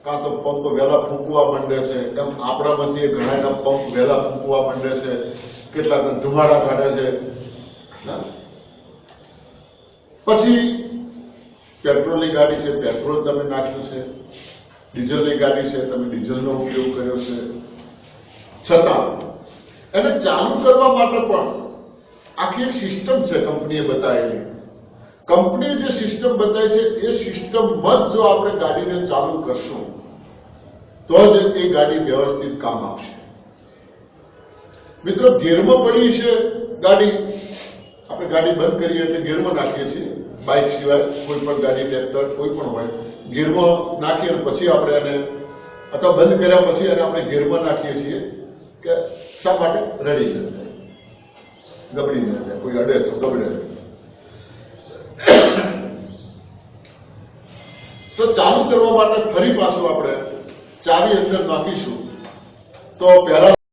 કાં તો પંપ વહેલા ફૂંકવા માંડે છે, એમ આપણામાંથી ઘણાના પંપ વહેલા ફૂંકવા માંડે છે, કેટલાક ધુમાડા કાઢે છે. પછી પેટ્રોલની ગાડી છે, પેટ્રોલ તમે નાખ્યું છે, ડીઝલની ગાડી છે, તમે ડીઝલનો ઉપયોગ કર્યો છે, છતાં એને ચાલુ કરવા માટે પણ આખી એક સિસ્ટમ છે કંપનીએ બતાવેલી. કંપનીએ જે સિસ્ટમ બતાવી છે એ સિસ્ટમમાં જ જો આપણે ગાડીને ચાલુ કરશું તો જ એ ગાડી વ્યવસ્થિત કામ આપશે. મિત્રો, ગેરમાં પડી છે ગાડી, આપણે ગાડી બંધ કરીએ એટલે ગેરમાં નાખીએ છીએ. બાઇક સિવાય કોઈ પણ ગાડી, ટ્રેક્ટર કોઈ પણ હોય, ગેરમાં નાખીએ અને પછી આપણે એને, અથવા બંધ કર્યા પછી એને આપણે ગેરમાં નાખીએ છીએ કે શા માટે? રડી ન જાય, ગબડી ન જાય, કોઈ અડે તો ગબડે. તો ચાલુ કરવા માટે ફરી પાછું આપણે ચાવી અંદર નાખીશું તો પહેલા